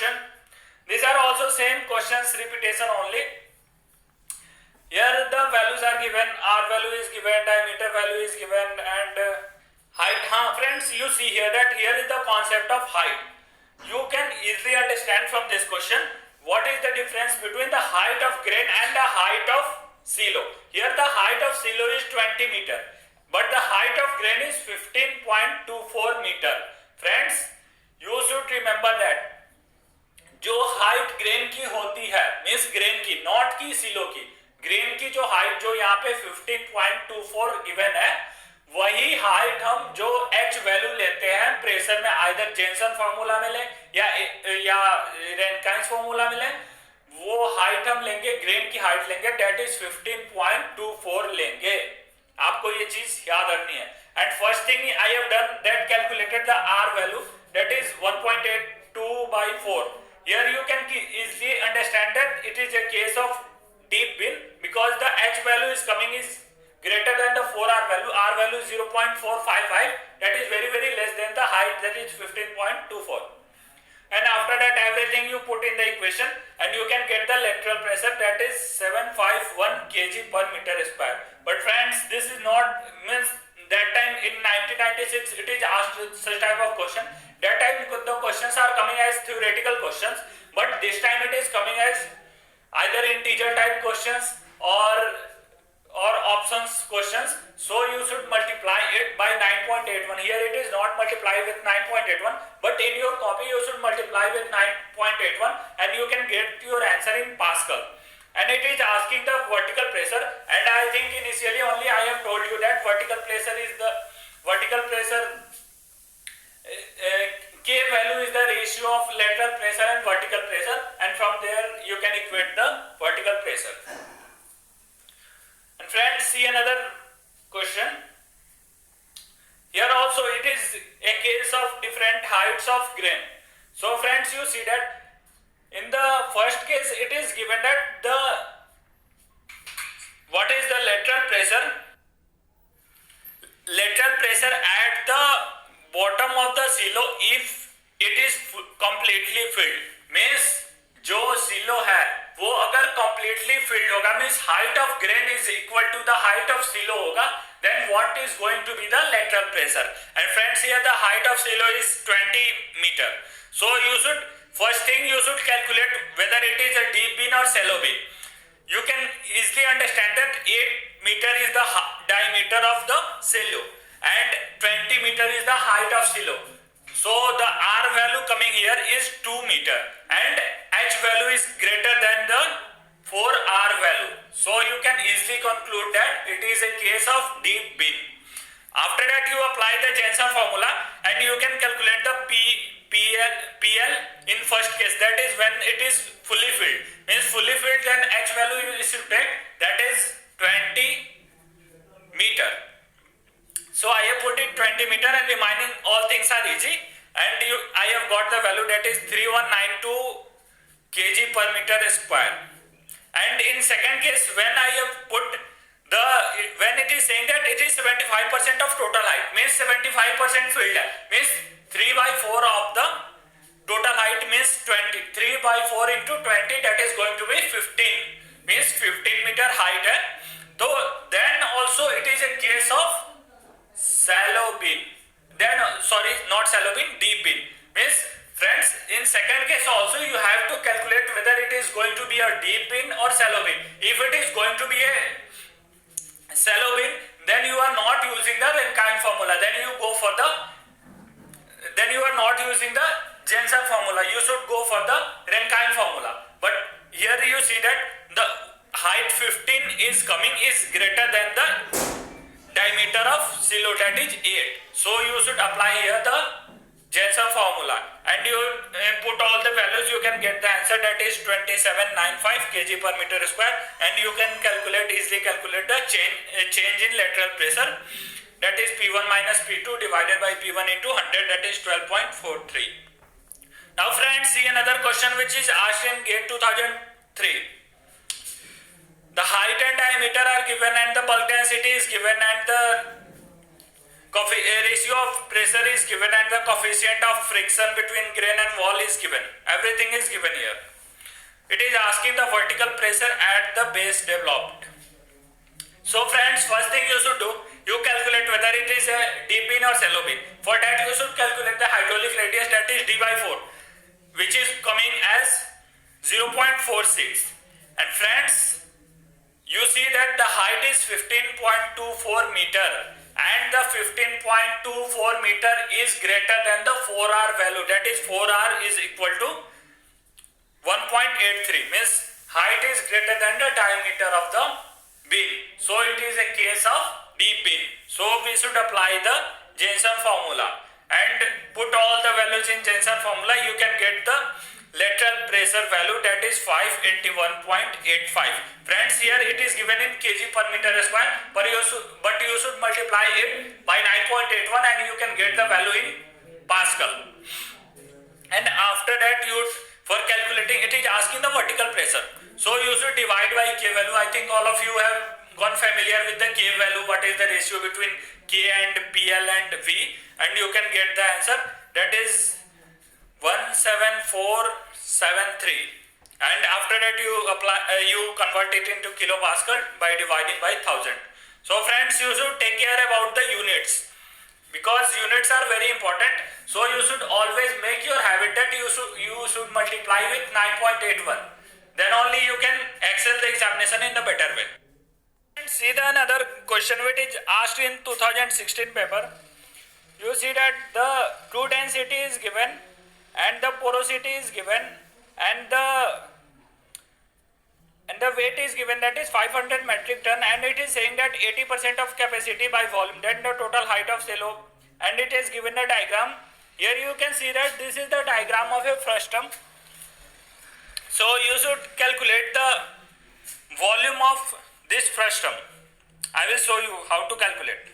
question. These are also same questions, repetition only. Here the values are given, R value is given, diameter value is given, and height. Friends, you see here that here is the concept of height. You can easily understand from this question what is the difference between the height of grain and the height of silo. Here the height of silo is 20 meter, but the height of grain is 15.24 meter. Friends, you should remember that जो height grain की होती है, means grain की, not की सिलो की, grain की जो height जो यहाँ पे 15.24 गिवन है, वही हाइट हम जो एच वैल्यू लेते हैं प्रेशर में, आइदर जेनसन फॉर्मूला में लें या रेनकाइंस फॉर्मूला में लें, वो हाइट हम लेंगे, ग्रेन की हाइट लेंगे, डेट इज 15.24 लेंगे. आपको ये चीज याद रखनी है. And first thing I have done that calculated the R value, that is 1.82/4. Here you can easily understand that it is a case of deep bin because the H value is coming is greater than the 4R value. R value is 0.455. That is very less than the height, that is 15.24. And after that everything you put in the equation and you can get the lateral pressure, that is 751 kg per meter square. But friends, this is not means that time in 1996 it is asked such type of question. That time the questions are coming as theoretical questions, but this time it is coming as either integer type questions or options questions. So you should multiply it by 9.81. Here it is not multiplied with 9.81, but in your copy you should multiply with 9.81 and you can get your answer in Pascal. And it is asking the vertical pressure, and I think initially only I have told you that vertical pressure is the vertical pressure K value is the ratio of lateral pressure and vertical pressure, and from there you can equate the vertical pressure. And friends, see another question. Here also it is a case of different heights of grain. So friends, you see that in the first case it is given that what is the lateral pressure? Lateral pressure at the bottom of the silo if it is completely filled, means जो silo है वो अगर completely filled होगा, means height of grain is equal to the height of silo होगा, then what is going to be the lateral pressure? And friends, here the height of silo is 20 meter. So you should first thing you should calculate whether it is a deep bin or shallow bin. You can easily understand that 8 meter is the diameter of the silo and 20 meter is the height of silo. So the R value coming here is 2 meter and H value is greater than the 4R value. So you can easily conclude that it is a case of deep bin. After that you apply the Jensen formula and you can calculate the PL in first case, that is when it is fully filled. Means fully filled, then H value you should take, that is 20 meter. So I have put it 20 meter and remaining all things are easy, and I have got the value, that is 3192 kg per meter square. And in second case when I have put when it is saying that it is 75% of total height, means 75% filled, means 3/4 of the total height, means 20, 3/4 into 20, that is going to be 15, means 15 meter height है. So then also it is a case of shallow bin, then sorry, not shallow bin, deep bin. Means friends, in second case also you have to calculate whether it is going to be a deep bin or shallow bin. If it is going to be a shallow bin, then you are not using the Rankine formula, then you are not using the Jensen formula, you should go for the Rankine formula. But here you see that the height 15 is coming is greater than the diameter of silo, that is 8. So you should apply here the Jensen formula and you put all the values, you can get the answer, that is 2795 kg per meter square, and you can easily calculate the change in lateral pressure, that is P1 minus P2 divided by P1 into 100, that is 12.43. Now friends, see another question which is asked in GATE 2003. The height and diameter are given and the bulk density is given and the ratio of pressure is given and the coefficient of friction between grain and wall is given. Everything is given here. It is asking the vertical pressure at the base developed. So friends, first thing you should do, you calculate whether it is a deep bin or shallow bin. For that you should calculate the hydraulic radius, that is d by 4, which is coming as 0.46. And friends, you see that the height is 15.24 meter and the 15.24 meter is greater than the 4R value, that is 4R is equal to 1.83, means height is greater than the diameter of the bin. So it is a case of deep bin. So we should apply the Jensen formula and put all the values in Jensen formula. You can get the lateral pressure value, that is 581.85. Friends, here it is given in kg per meter square, but you should multiply it by 9.81 and you can get the value in Pascal. And after that, for calculating, it is asking the vertical pressure. So you should divide by K value. I think all of you have gone familiar with the K value, what is the ratio between K and PL and V, and you can get the answer, that is 17473. And after that you convert it into kilopascal by dividing by 1000. So friends, you should take care about the units, because units are very important. So you should always make your habit that you should multiply with 9.81. Then only you can excel the examination in the better way. And see the another question which is asked in 2016 paper. You see that the true density is given and the porosity is given and the weight is given, that is 500 metric ton, and it is saying that 80% of capacity by volume, then the total height of silo, and it is given a diagram. Here you can see that this is the diagram of a frustum. So you should calculate the volume of this frustum. I will show you how to calculate.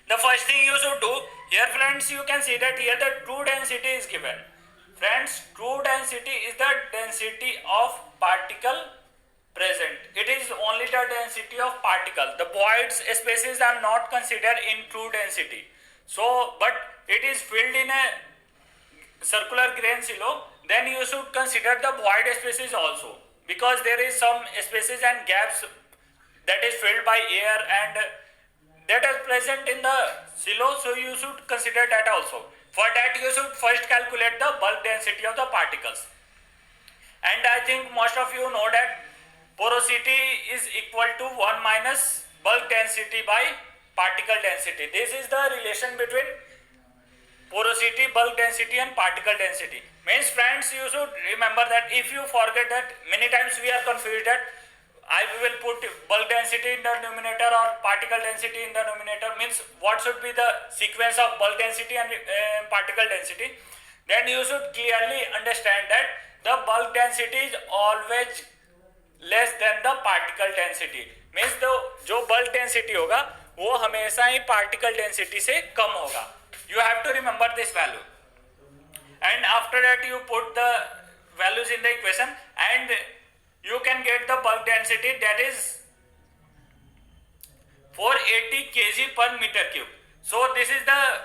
The first thing you should do, here friends, you can see that here the true density is given. Friends, true density is the density of particle present. It is only the density of particle. The void spaces are not considered in true density. So, but it is filled in a circular grain silo, then you should consider the void spaces also, because there is some spaces and gaps that is filled by air and that is present in the silo, so you should consider that also. For that you should first calculate the bulk density of the particles. And I think most of you know that porosity is equal to 1 minus bulk density by particle density. This is the relation between porosity, bulk density and particle density. Means friends, you should remember that. If you forget that, many times we are confused that I will put bulk density in the numerator or particle density in the numerator, means what should be the sequence of bulk density and particle density. Then you should clearly understand that the bulk density is always less than the particle density. Means the जो bulk density होगा वो हमेशा ही particle density से कम होगा. You have to remember this value. And after that you put the values in the equation and you can get the bulk density, that is 480 kg per meter cube. So this is the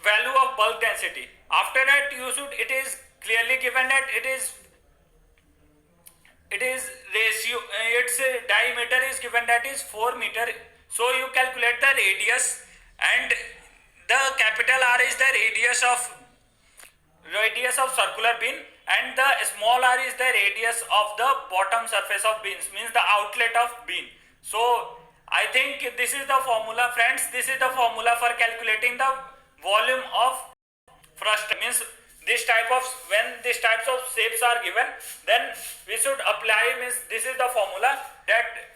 value of bulk density. After that it is clearly given that it is ratio, its diameter is given, that is 4 meter. So you calculate the radius, and the capital R is the radius of circular bin, and the small r is the radius of the bottom surface of beans, means the outlet of bean. So I think this is the formula, friends. This is the formula for calculating the volume of frustum. Means when these types of shapes are given, then we should apply, means this is the formula, that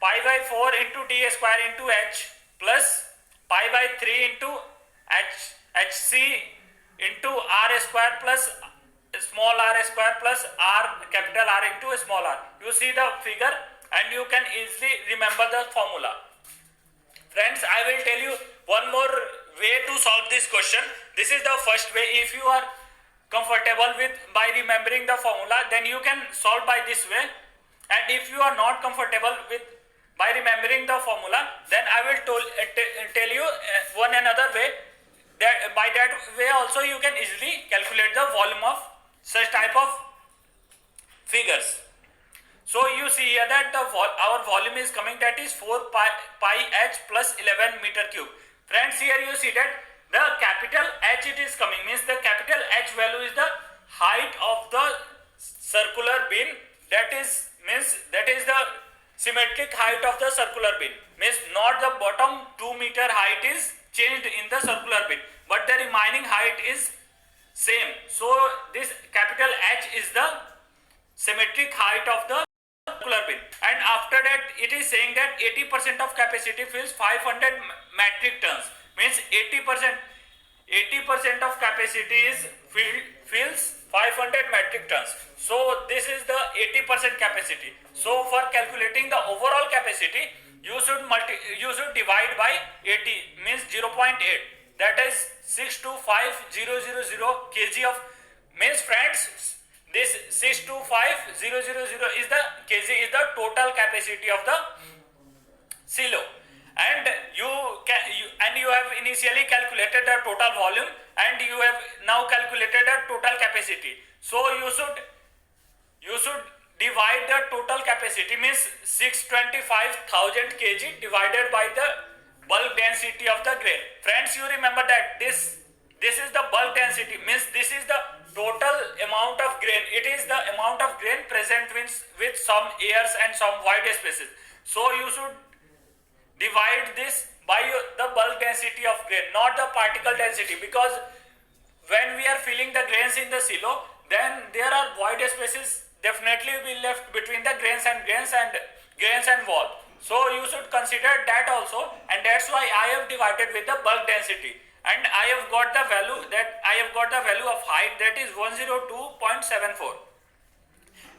pi by 4 into d square into h plus pi by 3 into hc into r square plus small r square plus r capital R into small r. You see the figure and you can easily remember the formula. Friends, I will tell you one more way to solve this question. This is the first way. If you are comfortable with by remembering the formula, then you can solve by this way. And if you are not comfortable with by remembering the formula, then I will tell you one another way, that by that way also you can easily calculate the volume of such type of figures. So you see here that our volume is coming, that is 4 pi h plus 11 meter cube. Friends, here you see that the capital H it is coming, means the capital H value is the height of the circular bin, that is the symmetric height of the circular bin, means not the bottom 2 meter height is changed in the circular bin, but the remaining height is same. So this capital H is the symmetric height of the circular bin, and after that it is saying that 80% of capacity fills 500 metric tons, means 80% of capacity is fills 500 metric tons. So this is the 80% capacity. So for calculating the overall capacity, you should divide by 80, means 0.8, that is 625000 kg of, means friends, this 625000 is the kg is the total capacity of the silo, and you have initially calculated the total volume, and you have now calculated the total capacity. So you should divide the total capacity, means 625,000 kg divided by the bulk density of the grain. Friends, you remember that this is the bulk density, means this is the total amount of grain. It is the amount of grain present with some airs and some void spaces. So you should divide this by the bulk density of grain, not the particle density, because when we are filling the grains in the silo, then there are void spaces definitely will be left between the grains and wall. So you should consider that also, and that's why I have divided with the bulk density, and I have got the value of height, that is 102.74.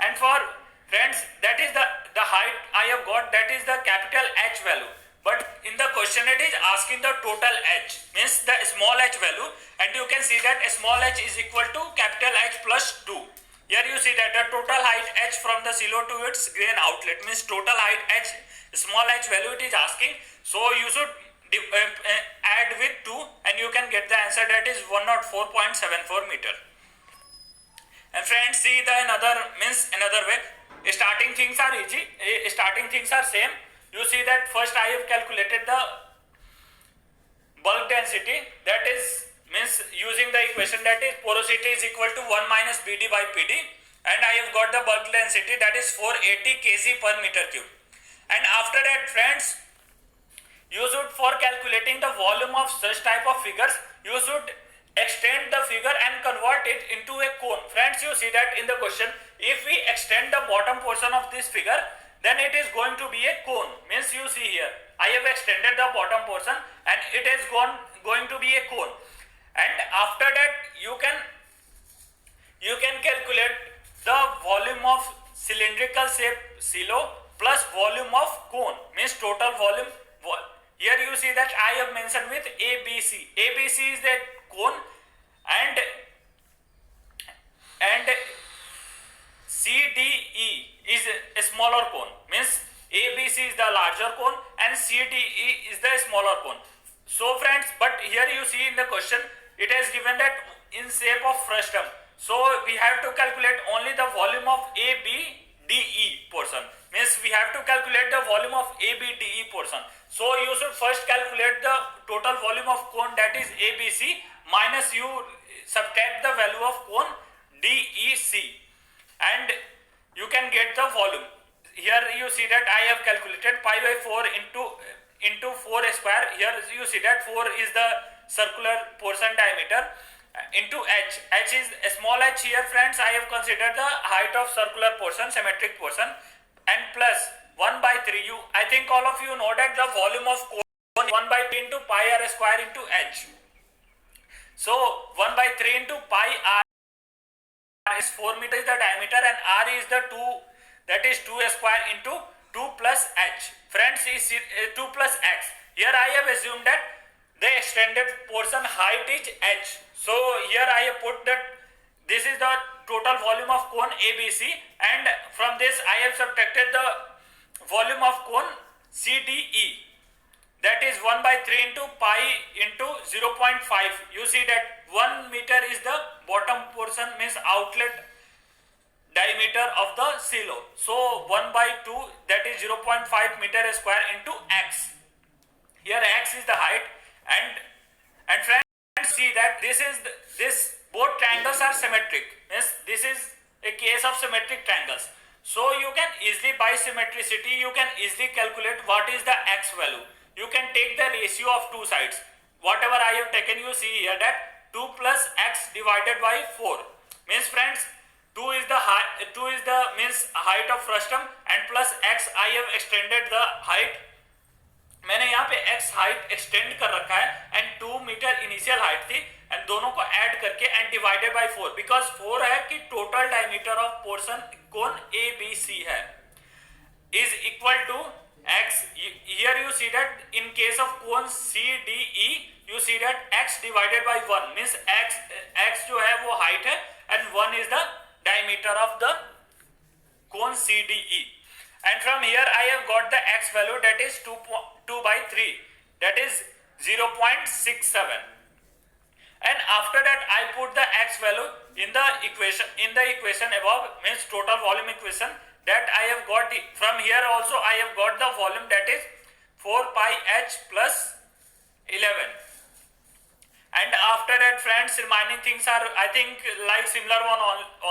And for friends, that is the height I have got, that is the capital H value. But in the question it is asking the total H, means the small h value, and you can see that small h is equal to capital H plus 2. Here you see that the total height H from the silo to its grain outlet, means total height H, small h value it is asking. So you should add with 2 and you can get the answer, that is 104.74 meter. And friends, see the another way. Starting things are easy, starting things are same. You see that first I have calculated the bulk density, that is, means using the equation, that is porosity is equal to 1 minus BD by PD, and I have got the bulk density, that is 480 kg per meter cube. And after that, friends, you should, for calculating the volume of such type of figures, you should extend the figure and convert it into a cone. Friends, you see that in the question, if we extend the bottom portion of this figure, then it is going to be a cone. Means you see here, I have extended the bottom portion and it is going to be a cone. And after that, you can calculate the volume of cylindrical shape silo plus volume of cone, means total volume. Here you see that I have mentioned with ABC. ABC is the cone, and CDE is a smaller cone, means ABC is the larger cone and CDE is the smaller cone. So friends, but here you see in the question, it has given that in shape of frustum. So we have to calculate only the volume of ABDE portion, means we have to calculate the volume of ABDE portion. So you should first calculate the total volume of cone, that is ABC, minus you subtract the value of cone DEC, and you can get the volume. Here you see that I have calculated pi by 4 into 4 square. Here you see that 4 is the circular portion diameter into h. H is a small h. Here friends, I have considered the height of circular portion, symmetric portion, and plus 1 by 3. I think all of you know that the volume of cone 1 by 3 into pi r square into h. So 1 by 3 into pi r is 4 meter is the diameter, and r is the 2, that is 2 square into 2 plus h. Friends, is 2 plus x. Here I have assumed that the extended portion height is h. So here I have put that this is the total volume of cone ABC, and from this I have subtracted the volume of cone CDE, that is 1 by 3 into pi into 0.5. You see that 1 meter is the bottom portion, means outlet diameter of the silo. So 1 by 2, that is 0.5 meter square into x. Here x is the height, and friends, see that this both triangles are symmetric. Means this is a case of symmetric triangles. So you can easily, by symmetricity, you can easily calculate what is the x value. You can take the ratio of two sides. Whatever I have taken, you see here that 2 plus x divided by 4. Means friends, 2 is the means height of frustum, and plus x I have extended the height. मैंने यहाँ पे x height extend कर रखा है, and 2 metre initial height थी, and दोनों को add करके एंड डिवाइडेड बाय 4, बिकॉज 4 है कि total diameter of portion cone ABC है, is equal to x. Here you see that in case of cone CDE, you see that x divided by 1 means x जो है वो height है, and 1 is the diameter of the cone CDE. And from here I have got the x value, that is 2 by 3, that is 0.67. And after that I put the x value in the equation above, means total volume equation, that I have got. From here also I have got the volume, that is 4 pi h plus 11. And after that, friends, remaining things are, I think, like similar one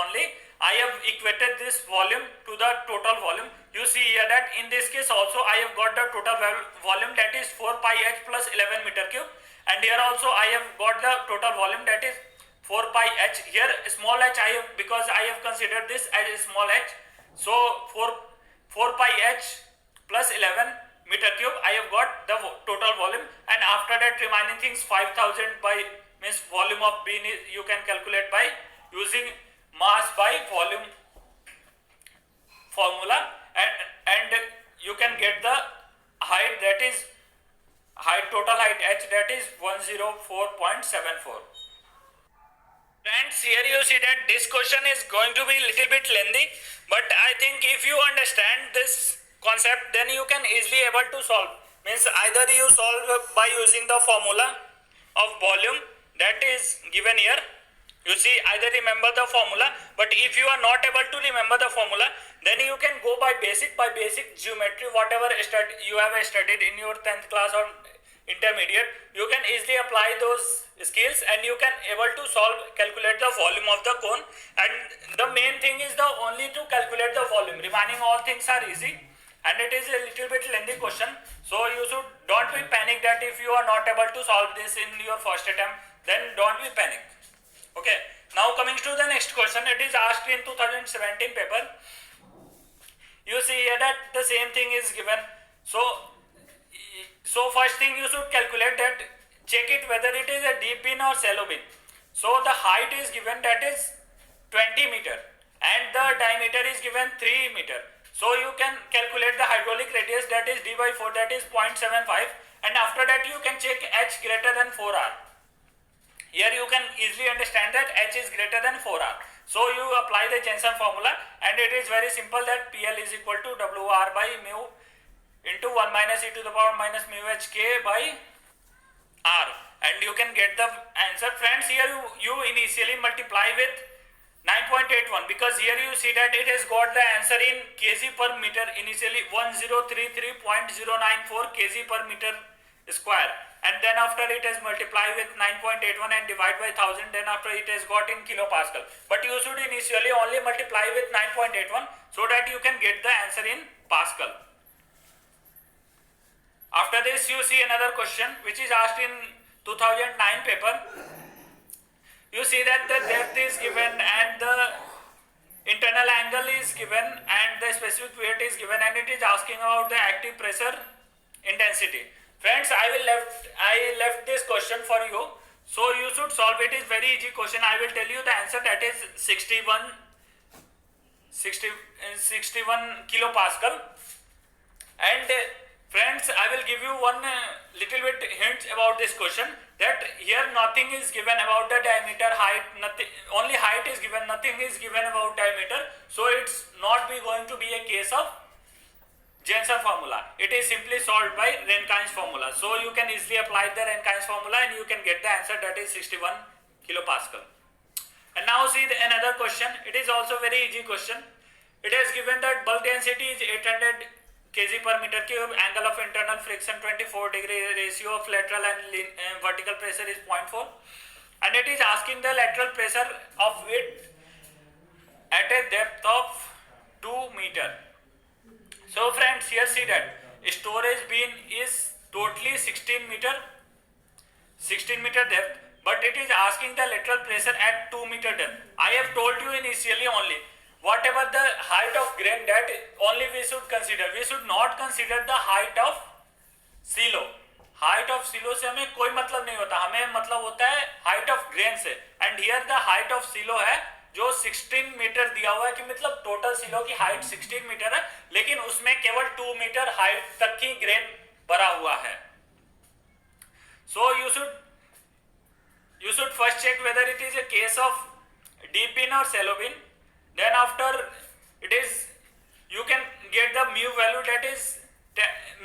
only. I have equated this volume to the total volume. You see here that in this case also I have got the total volume, that is 4 pi h plus 11 meter cube. And here also I have got the total volume, that is 4 pi h. Here small h I have, because I have considered this as a small h. So 4 pi h plus 11 meter cube, I have got the total volume. And after that, remaining things 5000 by, means volume of bean, you can calculate by using mass by volume formula, and you can get the height, that is total height h, that is 104.74. Friends, here you see that this question is going to be little bit lengthy, but I think if you understand this concept, then you can easily able to solve. Means either you solve by using the formula of volume that is given here. You see, either remember the formula, but if you are not able to remember the formula, then you can go by basic geometry, whatever you have studied in your 10th class or intermediate. You can easily apply those skills, and you can able to calculate the volume of the cone. And the main thing is only to calculate the volume. Remaining all things are easy, and it is a little bit lengthy question. So you should don't be panic that if you are not able to solve this in your first attempt, then don't be panic. Okay, now coming to the next question, it is asked in 2017 paper. You see here that the same thing is given. So first thing you should calculate that, check it whether it is a deep bin or shallow bin. So the height is given, that is 20 meter, and the diameter is given 3 meter. So you can calculate the hydraulic radius, that is d by 4, that is 0.75, and after that you can check h greater than 4r. Here you can easily understand that h is greater than 4r. So you apply the Jensen formula, and it is very simple that PL is equal to WR by mu into 1 minus e to the power minus mu h k by r, and you can get the answer. Friends, here you initially multiply with 9.81, because here you see that it has got the answer in kg per meter, initially 1033.094 kg per meter square, and then after it has multiplied with 9.81 and divide by 1000, then after it has got in kilopascal. But you should initially only multiply with 9.81 so that you can get the answer in Pascal. After this you see another question which is asked in 2009 paper. You see that the depth is given and the internal angle is given and the specific weight is given, and it is asking about the active pressure intensity. Friends, I left this question for you, so you should solve it. Is very easy question. I will tell you the answer, that is 61 kilopascal. And friends, I will give you one little bit hint about this question, that here nothing is given about the diameter, height, nothing, only height is given, nothing is given about diameter. So it's not going to be a case of Jensen formula. It is simply solved by Rankine's formula. So you can easily apply the Rankine's formula and you can get the answer, that is 61 kilopascal. And now see another question. It is also very easy question. It has given that bulk density is 800 kg per meter cube, angle of internal friction 24 degree, ratio of lateral and vertical pressure is 0.4, and it is asking the lateral pressure of it at a depth of 2 meter. So friends, here see that storage bin is totally 16 meter depth, but it is asking the lateral pressure at 2 meter depth. I have told you initially only, whatever the height of grain, that only we should consider. We should not consider the height of silo. Height of silo से हमें कोई मतलब नहीं होता, हमें मतलब होता है हाइट ऑफ ग्रेन से. And here the height of silo है जो 16 मीटर दिया हुआ है, कि मतलब टोटल सिलो की हाइट 16 मीटर है, लेकिन उसमें केवल 2 मीटर हाइट तक की ग्रेन भरा हुआ है. So you should first check whether it is a case of deep bin or shallow bin. Then after it is, you can get the mu value, that is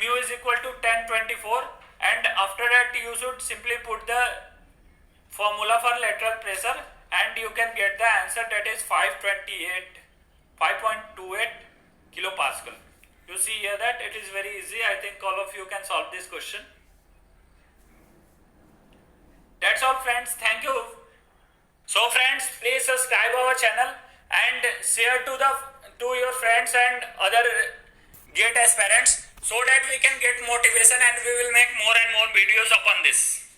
mu is equal to 1024, and after that you should simply put the formula for lateral pressure and you can get the answer, that is 5.28 kilopascal. You see here that it is very easy. I think all of you can solve this question. That's all friends, thank you. So friends, please subscribe our channel and share to your friends and other GATE aspirants, so that we can get motivation and we will make more and more videos upon this.